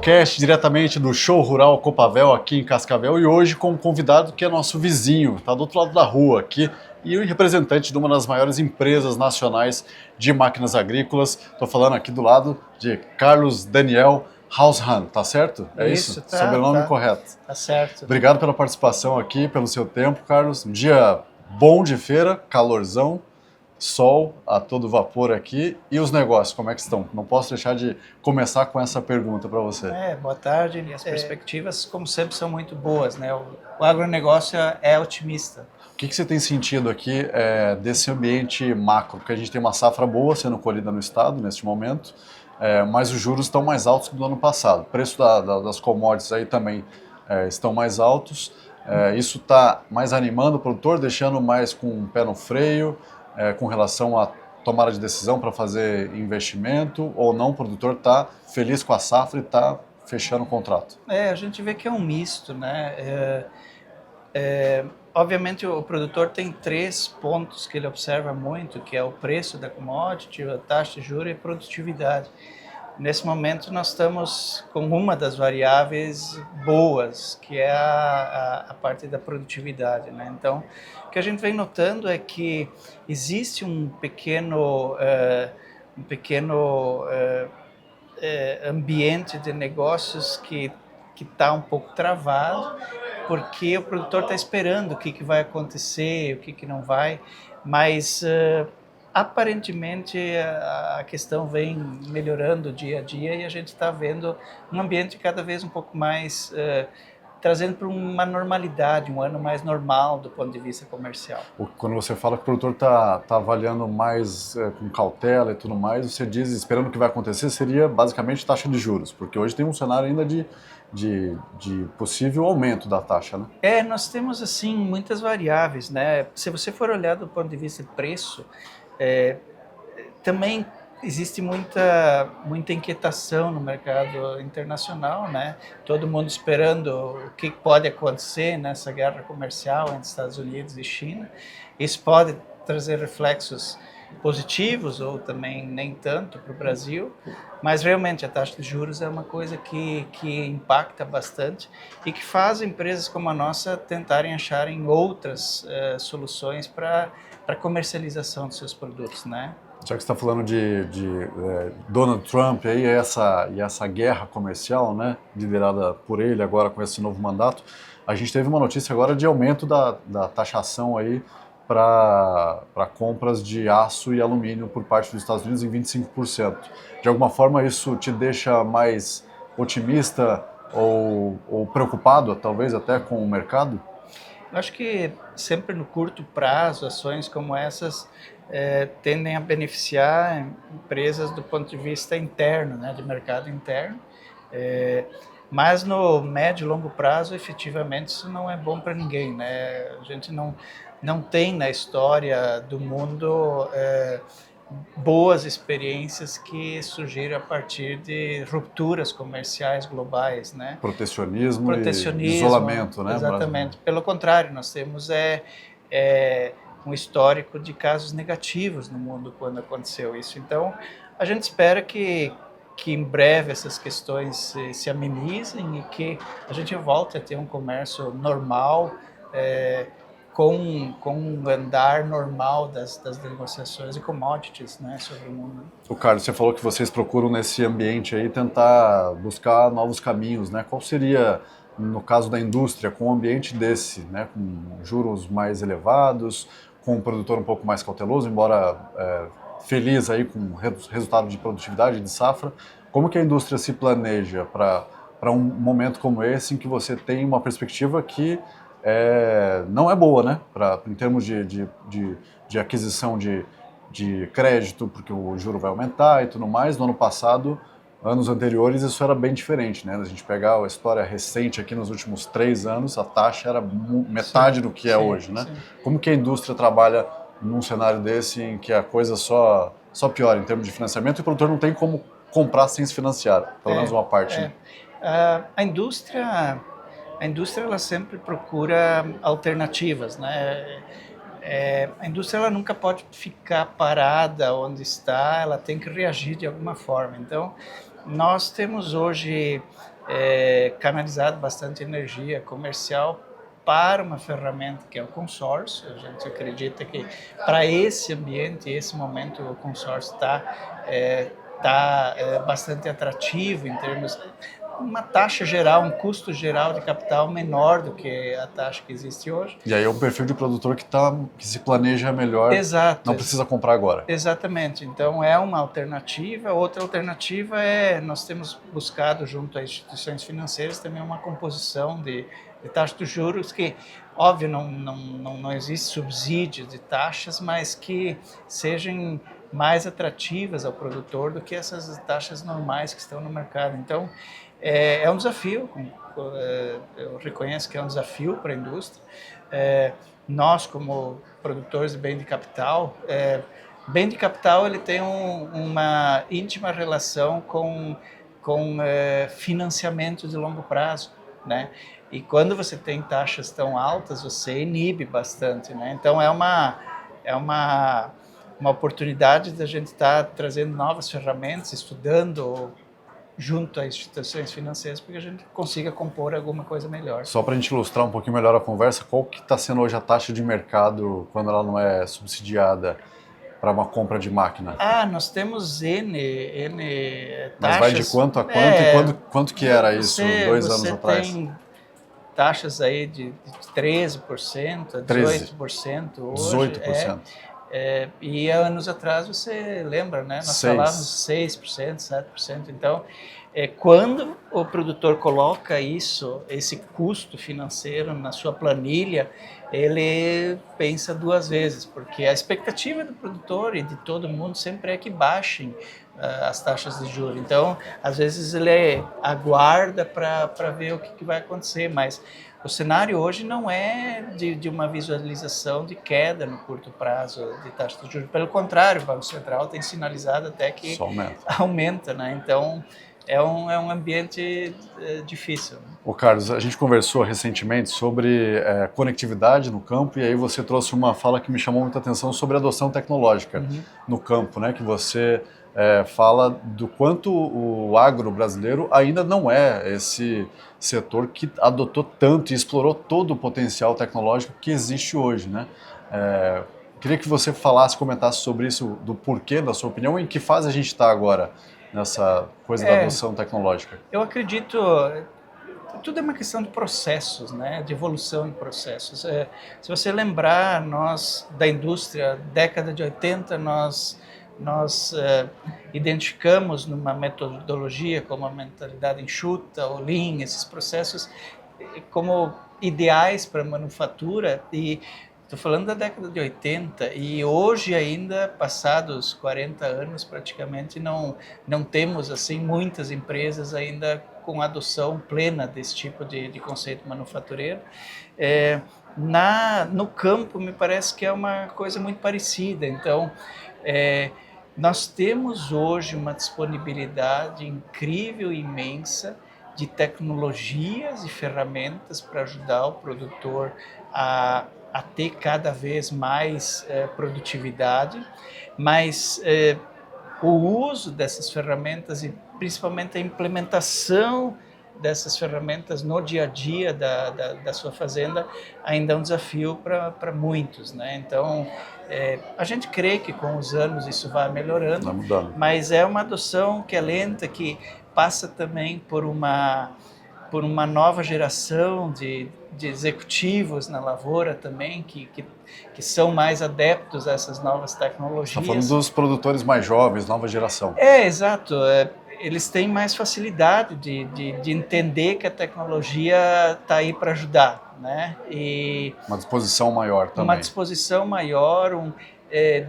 Ruralcast, diretamente do Show Rural Copavel, aqui em Cascavel, e hoje com um convidado que é nosso vizinho, está do outro lado da rua aqui, e um representante de uma das maiores empresas nacionais de máquinas agrícolas. Estou falando aqui do lado de Carlos Daniel Hausmann, tá certo? É isso? Sobrenome correto. Tá certo. Obrigado pela participação aqui, pelo seu tempo, Carlos. Um dia bom de feira, calorzão, sol a todo vapor aqui. E os negócios, como é que estão? Não posso deixar de começar com essa pergunta para você. Boa tarde. E as perspectivas, como sempre, são muito boas, né? O agronegócio é otimista. O que você tem sentido aqui desse ambiente macro? Porque a gente tem uma safra boa sendo colhida no estado neste momento, mas os juros estão mais altos que do ano passado. O preço das commodities aí também estão mais altos. Isso está mais animando o produtor, deixando mais com o pé no freio, com relação à tomada de decisão para fazer investimento, ou não, o produtor está feliz com a safra e está fechando o contrato? A gente vê que é um misto, né? Obviamente o produtor tem três pontos que ele observa muito, que é o preço da commodity, a taxa de juros e a produtividade. Nesse momento nós estamos com uma das variáveis boas, que é a parte da produtividade, né? Então, o que a gente vem notando é que existe um pequeno ambiente de negócios que está um pouco travado, porque o produtor está esperando o que vai acontecer, o que não vai, mas aparentemente a questão vem melhorando dia a dia e a gente está vendo um ambiente cada vez um pouco mais trazendo para uma normalidade, um ano mais normal do ponto de vista comercial. Quando você fala que o produtor está avaliando mais com cautela e tudo mais, você diz, esperando o que vai acontecer, seria basicamente taxa de juros, porque hoje tem um cenário ainda de possível aumento da taxa, né? Nós temos assim muitas variáveis, né? Se você for olhar do ponto de vista de preço, também existe muita inquietação no mercado internacional, né? Todo mundo esperando o que pode acontecer nessa guerra comercial entre Estados Unidos e China. Isso pode trazer reflexos positivos ou também nem tanto para o Brasil, mas realmente a taxa de juros é uma coisa que impacta bastante e que faz empresas como a nossa tentarem acharem outras soluções para a comercialização dos seus produtos, né? Já que você está falando de Donald Trump aí, e essa guerra comercial, né, liderada por ele agora com esse novo mandato, a gente teve uma notícia agora de aumento da taxação aí para compras de aço e alumínio por parte dos Estados Unidos em 25%. De alguma forma isso te deixa mais otimista ou preocupado, talvez até com o mercado? Eu acho que sempre no curto prazo, ações como essas tendem a beneficiar empresas do ponto de vista interno, né, de mercado interno, mas no médio e longo prazo, efetivamente, isso não é bom para ninguém, né? A gente não tem na história do mundo boas experiências que surgiram a partir de rupturas comerciais globais, né? Protecionismo e isolamento, né? Exatamente. Pelo contrário, nós temos um histórico de casos negativos no mundo quando aconteceu isso. Então, a gente espera que em breve essas questões se amenizem e que a gente volte a ter um comércio normal, com um andar normal das negociações de commodities, né, sobre o mundo. O Carlos, você falou que vocês procuram nesse ambiente aí tentar buscar novos caminhos, né? Qual seria, no caso da indústria, com um ambiente desse, né, com juros mais elevados, com um produtor um pouco mais cauteloso, embora feliz aí com o resultado de produtividade, de safra, como que a indústria se planeja para um momento como esse em que você tem uma perspectiva que não é boa, né? Em termos de aquisição de crédito, porque o juro vai aumentar e tudo mais. No ano passado, anos anteriores, isso era bem diferente, né? A gente pegar a história recente aqui nos últimos 3 anos, a taxa era metade do que é hoje, né? Sim. Como que a indústria trabalha num cenário desse em que a coisa só piora em termos de financiamento e o produtor não tem como comprar sem se financiar, pelo menos uma parte? Né? A indústria ela sempre procura alternativas, né? A indústria ela nunca pode ficar parada onde está, ela tem que reagir de alguma forma. Então, Nós temos hoje canalizado bastante energia comercial para uma ferramenta que é o consórcio. A gente acredita que para esse ambiente, esse momento, o consórcio está bastante atrativo em termos uma taxa geral, um custo geral de capital menor do que a taxa que existe hoje. E aí é um perfil de produtor que se planeja melhor, Exato, não precisa comprar agora. Exatamente, então é uma alternativa. Outra alternativa nós temos buscado junto às instituições financeiras também uma composição de taxa de juros que, óbvio, não existe subsídio de taxas, mas que sejam mais atrativas ao produtor do que essas taxas normais que estão no mercado. Então, é um desafio, eu reconheço que é um desafio para a indústria. Nós, como produtores de bem de capital, ele tem uma íntima relação com financiamento de longo prazo, né? E quando você tem taxas tão altas, você inibe bastante, né? Então, é uma oportunidade da gente estar trazendo novas ferramentas, estudando junto às instituições financeiras, para que a gente consiga compor alguma coisa melhor. Só para a gente ilustrar um pouquinho melhor a conversa, qual que está sendo hoje a taxa de mercado quando ela não é subsidiada para uma compra de máquina? Nós temos N taxas. Mas vai de quanto a quanto e quanto que era isso 2 anos atrás? Você tem taxas aí de 13% a 18% hoje. 18%. E há anos atrás, você lembra, né? Nós falávamos 6%, 7%. Então, quando o produtor coloca esse custo financeiro na sua planilha, ele pensa duas vezes, porque a expectativa do produtor e de todo mundo sempre é que baixem as taxas de juros. Então, às vezes ele aguarda para ver o que vai acontecer, mas o cenário hoje não é de uma visualização de queda no curto prazo de taxa de juros. Pelo contrário, o Banco Central tem sinalizado até que aumenta, né? Então, é um ambiente difícil. Ô Carlos, a gente conversou recentemente sobre conectividade no campo, e aí você trouxe uma fala que me chamou muita atenção sobre adoção tecnológica no campo, né? Que você fala do quanto o agro brasileiro ainda não é esse setor que adotou tanto e explorou todo o potencial tecnológico que existe hoje, né? Queria que você comentasse sobre isso, do porquê, da sua opinião, em que fase a gente está agora nessa coisa da adoção tecnológica. Eu acredito, tudo é uma questão de processos, né? De evolução de processos. Se você lembrar, nós da indústria, década de 80, nós identificamos numa metodologia como a mentalidade enxuta, o Lean, esses processos como ideais para a manufatura. E estou falando da década de 80, e hoje ainda, passados 40 anos praticamente, não temos assim muitas empresas ainda com adoção plena desse tipo de conceito manufatureiro. No campo, me parece que é uma coisa muito parecida. Então, nós temos hoje uma disponibilidade incrível e imensa de tecnologias e ferramentas para ajudar o produtor a ter cada vez mais produtividade, mas o uso dessas ferramentas e principalmente a implementação dessas ferramentas no dia a dia da sua fazenda ainda é um desafio para muitos, né? Então, a gente crê que com os anos isso vai melhorando, mas é uma adoção que é lenta, que passa também por uma nova geração de executivos na lavoura também, que são mais adeptos a essas novas tecnologias. Está falando dos produtores mais jovens, nova geração. Exato. Eles têm mais facilidade de entender que a tecnologia está aí para ajudar, né? E uma disposição maior também. Uma disposição maior,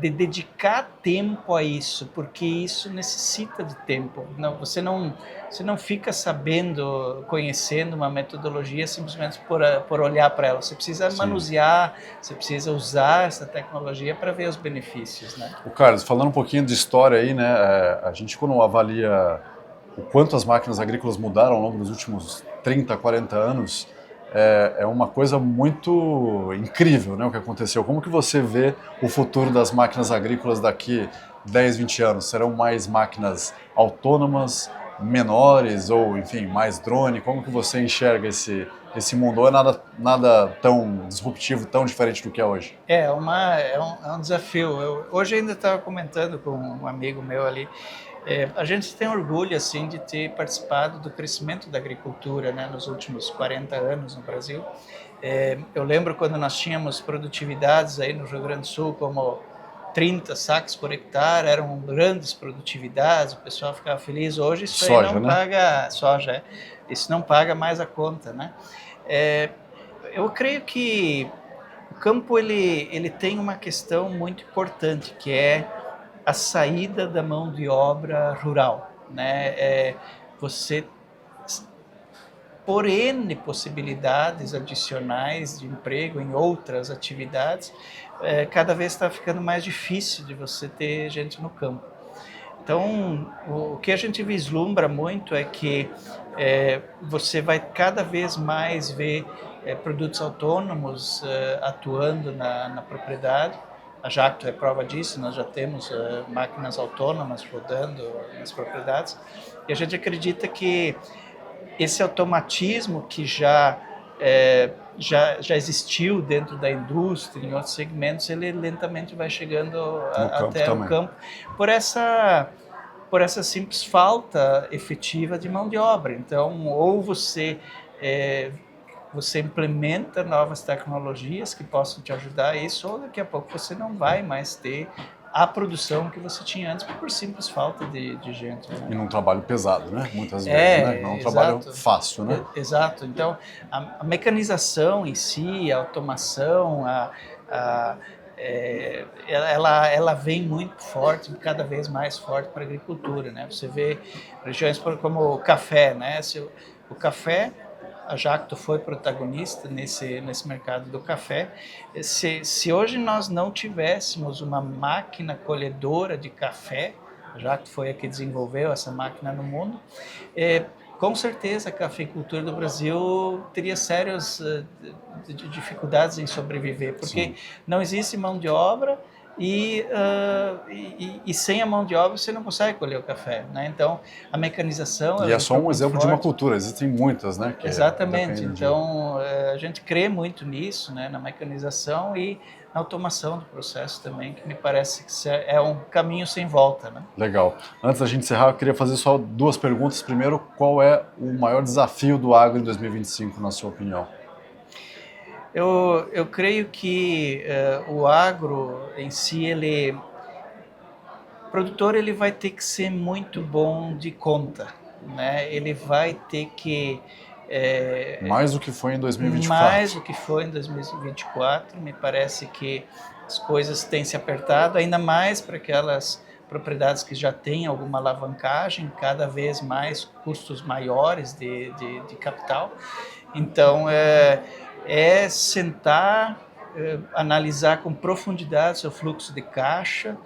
de dedicar tempo a isso, porque isso necessita de tempo. Você não fica sabendo, conhecendo uma metodologia simplesmente por olhar para ela. Você precisa manusear, você precisa usar essa tecnologia para ver os benefícios, né? O Carlos, falando um pouquinho de história aí, né? A gente, quando avalia o quanto as máquinas agrícolas mudaram ao longo dos últimos 30, 40 anos, é uma coisa muito incrível, né, o que aconteceu. Como que você vê o futuro das máquinas agrícolas daqui 10, 20 anos? Serão mais máquinas autônomas, menores ou, enfim, mais drone? Como que você enxerga esse mundo? Ou é nada tão disruptivo, tão diferente do que é hoje? É um desafio. Hoje ainda estava comentando com um amigo meu ali. A gente tem orgulho assim de ter participado do crescimento da agricultura, né, nos últimos 40 anos no Brasil. Eu lembro quando nós tínhamos produtividades aí no Rio Grande do Sul como 30 sacos por hectare, eram grandes produtividades, o pessoal ficava feliz. Hoje isso aí Soja, não né? paga, soja, isso não paga mais a conta, né? Eu creio que o campo ele tem uma questão muito importante, que é a saída da mão de obra rural, né? Você, por N possibilidades adicionais de emprego em outras atividades, cada vez está ficando mais difícil de você ter gente no campo. Então, o que a gente vislumbra muito é que você vai cada vez mais ver produtos autônomos atuando na propriedade. A Jacto é prova disso, nós já temos máquinas autônomas rodando nas propriedades. E a gente acredita que esse automatismo que já existiu dentro da indústria, em outros segmentos, ele lentamente vai chegando até o campo por essa simples falta efetiva de mão de obra. Então, ou você implementa novas tecnologias que possam te ajudar a isso, ou daqui a pouco você não vai mais ter a produção que você tinha antes por simples falta de gente. Né? E num trabalho pesado, né? Muitas vezes, né? Não é um trabalho fácil, né? Exato. Então, a mecanização em si, a automação, ela vem muito forte, cada vez mais forte para a agricultura, né? Você vê regiões como o café, né? O café, a Jacto foi protagonista nesse mercado do café. Se hoje nós não tivéssemos uma máquina colhedora de café, a Jacto foi a que desenvolveu essa máquina no mundo, com certeza a cafeicultura do Brasil teria sérias dificuldades em sobreviver, porque Sim. não existe mão de obra e sem a mão de obra você não consegue colher o café, né? Então a mecanização... E é só um exemplo de uma cultura, existem muitas, né? Exatamente, então a gente crê muito nisso, né? Na mecanização e na automação do processo também, que me parece que é um caminho sem volta, né? Legal. Antes da gente encerrar, eu queria fazer só duas perguntas. Primeiro, qual é o maior desafio do agro em 2025, na sua opinião? Eu creio que o agro em si, o produtor ele vai ter que ser muito bom de conta, né? Ele vai ter que... mais do que foi em 2024. Mais do que foi em 2024, me parece que as coisas têm se apertado, ainda mais para aquelas propriedades que já têm alguma alavancagem, cada vez mais custos maiores de capital. Então, sentar, analisar com profundidade seu fluxo de caixa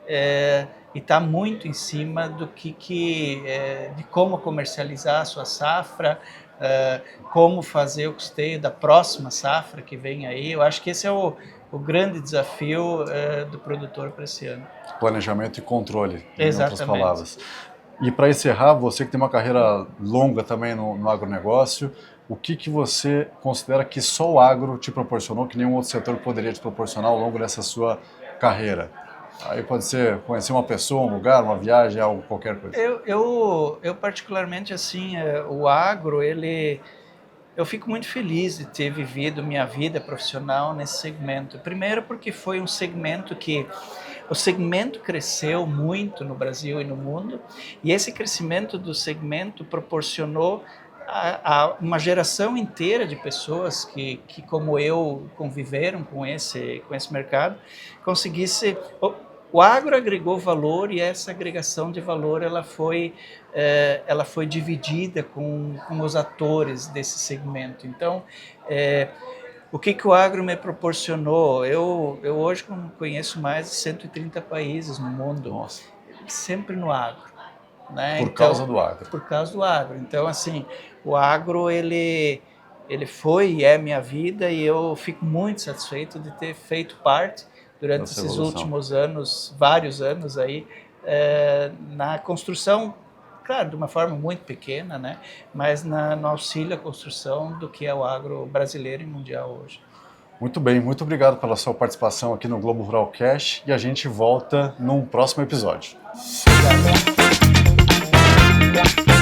e estar muito em cima do de como comercializar a sua safra, como fazer o custeio da próxima safra que vem aí. Eu acho que esse é o grande desafio do produtor para esse ano. Planejamento e controle, Exatamente. Em outras palavras. E para encerrar, você que tem uma carreira longa também no agronegócio, o que você considera que só o agro te proporcionou, que nenhum outro setor poderia te proporcionar ao longo dessa sua carreira? Aí pode ser conhecer uma pessoa, um lugar, uma viagem, algo, qualquer coisa. Eu particularmente, assim, o agro, eu fico muito feliz de ter vivido minha vida profissional nesse segmento. Primeiro porque foi um segmento o segmento cresceu muito no Brasil e no mundo, e esse crescimento do segmento proporcionou a uma geração inteira de pessoas que como eu, conviveram com esse mercado, conseguisse... O agro agregou valor e essa agregação de valor ela foi dividida com os atores desse segmento. Então, o que o agro me proporcionou? Eu hoje conheço mais de 130 países no mundo. Nossa. Sempre no agro. Né? Por causa do agro. Por causa do agro. Então, assim, o agro, ele foi e é minha vida, e eu fico muito satisfeito de ter feito parte, durante esses últimos anos, vários anos aí, na construção claro, de uma forma muito pequena, né? Mas no auxílio à construção do que é o agro brasileiro e mundial hoje. Muito bem, muito obrigado pela sua participação aqui no Globo Rural Cash e a gente volta num próximo episódio. Obrigado.